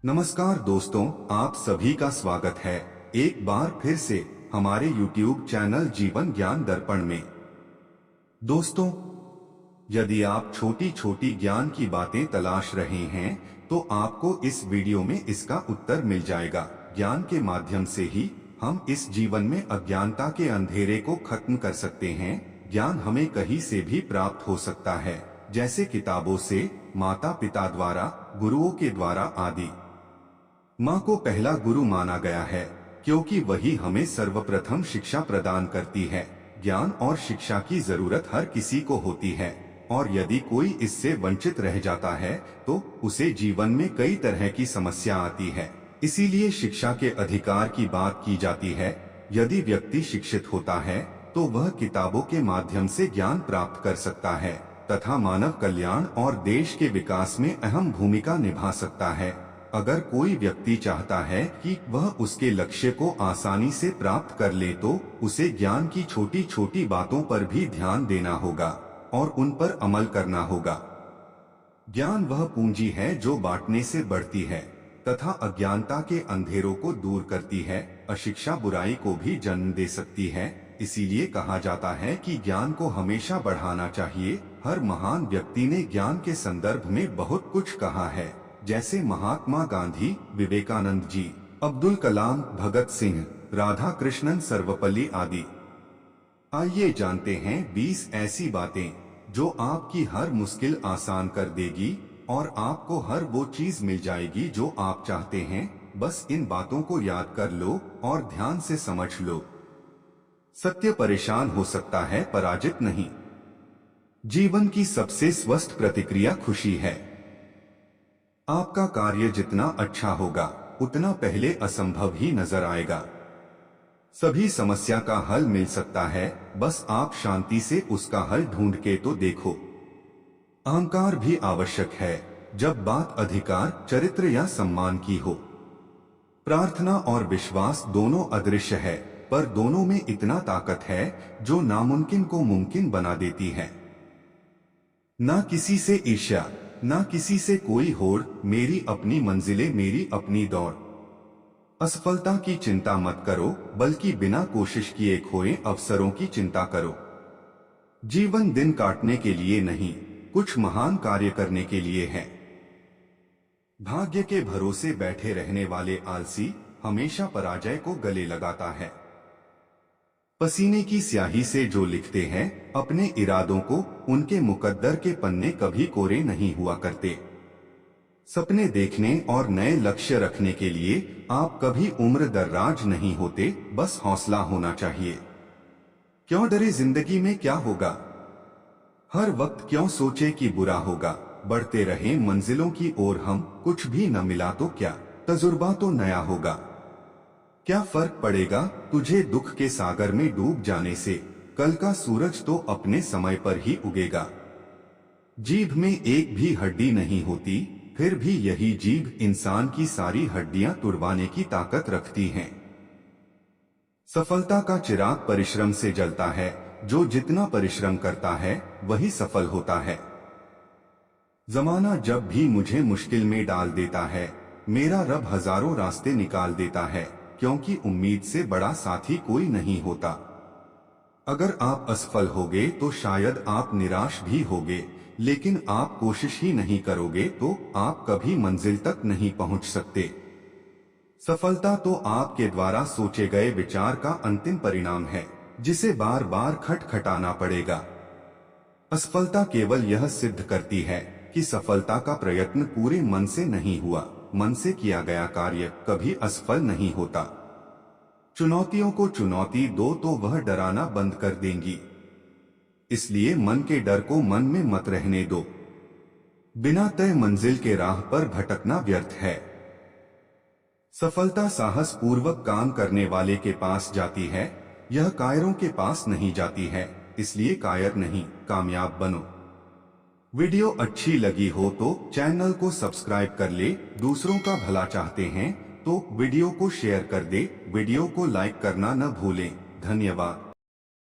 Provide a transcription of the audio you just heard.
नमस्कार दोस्तों, आप सभी का स्वागत है एक बार फिर से हमारे YouTube चैनल जीवन ज्ञान दर्पण में। दोस्तों, यदि आप छोटी छोटी ज्ञान की बातें तलाश रहे हैं तो आपको इस वीडियो में इसका उत्तर मिल जाएगा। ज्ञान के माध्यम से ही हम इस जीवन में अज्ञानता के अंधेरे को खत्म कर सकते हैं। ज्ञान हमें कहीं से भी प्राप्त हो सकता है, जैसे किताबों से, माता पिता द्वारा, गुरुओं के द्वारा आदि। माँ को पहला गुरु माना गया है क्योंकि वही हमें सर्वप्रथम शिक्षा प्रदान करती है। ज्ञान और शिक्षा की जरूरत हर किसी को होती है और यदि कोई इससे वंचित रह जाता है तो उसे जीवन में कई तरह की समस्या आती है। इसीलिए शिक्षा के अधिकार की बात की जाती है। यदि व्यक्ति शिक्षित होता है तो वह किताबों के माध्यम से ज्ञान प्राप्त कर सकता है तथा मानव कल्याण और देश के विकास में अहम भूमिका निभा सकता है। अगर कोई व्यक्ति चाहता है कि वह उसके लक्ष्य को आसानी से प्राप्त कर ले तो उसे ज्ञान की छोटी छोटी बातों पर भी ध्यान देना होगा और उन पर अमल करना होगा। ज्ञान वह पूंजी है जो बांटने से बढ़ती है तथा अज्ञानता के अंधेरों को दूर करती है। अशिक्षा बुराई को भी जन्म दे सकती है। इसीलिए कहा जाता है कि ज्ञान को हमेशा बढ़ाना चाहिए। हर महान व्यक्ति ने ज्ञान के संदर्भ में बहुत कुछ कहा है, जैसे महात्मा गांधी, विवेकानंद जी, अब्दुल कलाम, भगत सिंह, राधा कृष्णन, सर्वपल्ली आदि। आइए जानते हैं 20 ऐसी बातें जो आपकी हर मुश्किल आसान कर देगी और आपको हर वो चीज मिल जाएगी जो आप चाहते हैं। बस इन बातों को याद कर लो और ध्यान से समझ लो। सत्य परेशान हो सकता है, पराजित नहीं। जीवन की सबसे स्वस्थ प्रतिक्रिया खुशी है। आपका कार्य जितना अच्छा होगा उतना पहले असंभव ही नजर आएगा। सभी समस्या का हल मिल सकता है, बस आप शांति से उसका हल ढूंढ के तो देखो। अहंकार भी आवश्यक है जब बात अधिकार, चरित्र या सम्मान की हो। प्रार्थना और विश्वास दोनों अदृश्य है, पर दोनों में इतना ताकत है जो नामुमकिन को मुमकिन बना देती है। ना किसी से ईर्ष्या, ना किसी से कोई होड़, मेरी अपनी मंजिलें, मेरी अपनी दौड़। असफलता की चिंता मत करो, बल्कि बिना कोशिश किए खोए अवसरों की चिंता करो। जीवन दिन काटने के लिए नहीं, कुछ महान कार्य करने के लिए है। भाग्य के भरोसे बैठे रहने वाले आलसी हमेशा पराजय को गले लगाता है। पसीने की स्याही से जो लिखते हैं अपने इरादों को, उनके मुकद्दर के पन्ने कभी कोरे नहीं हुआ करते। सपने देखने और नए लक्ष्य रखने के लिए आप कभी उम्र दराज नहीं होते, बस हौसला होना चाहिए। क्यों डरे जिंदगी में क्या होगा, हर वक्त क्यों सोचे कि बुरा होगा। बढ़ते रहे मंजिलों की ओर हम, कुछ भी न मिला तो क्या, तजुर्बा तो नया होगा। क्या फर्क पड़ेगा तुझे दुख के सागर में डूब जाने से, कल का सूरज तो अपने समय पर ही उगेगा। जीभ में एक भी हड्डी नहीं होती, फिर भी यही जीभ इंसान की सारी हड्डियां तुड़वाने की ताकत रखती है। सफलता का चिराग परिश्रम से जलता है, जो जितना परिश्रम करता है वही सफल होता है। जमाना जब भी मुझे मुश्किल में डाल देता है, मेरा रब हजारों रास्ते निकाल देता है, क्योंकि उम्मीद से बड़ा साथी कोई नहीं होता। अगर आप असफल होगे तो शायद आप निराश भी होगे, लेकिन आप कोशिश ही नहीं करोगे तो आप कभी मंजिल तक नहीं पहुंच सकते। सफलता तो आपके द्वारा सोचे गए विचार का अंतिम परिणाम है, जिसे बार बार खटखटाना पड़ेगा। असफलता केवल यह सिद्ध करती है कि सफलता का प्रयत्न पूरे मन से नहीं हुआ। मन से किया गया कार्य कभी असफल नहीं होता। चुनौतियों को चुनौती दो तो वह डराना बंद कर देंगी। इसलिए मन के डर को मन में मत रहने दो। बिना तय मंजिल के राह पर भटकना व्यर्थ है। सफलता साहस पूर्वक काम करने वाले के पास जाती है, यह कायरों के पास नहीं जाती है। इसलिए कायर नहीं, कामयाब बनो। वीडियो अच्छी लगी हो तो चैनल को सब्सक्राइब कर ले। दूसरों का भला चाहते हैं तो वीडियो को शेयर कर दे। वीडियो को लाइक करना न भूलें। धन्यवाद।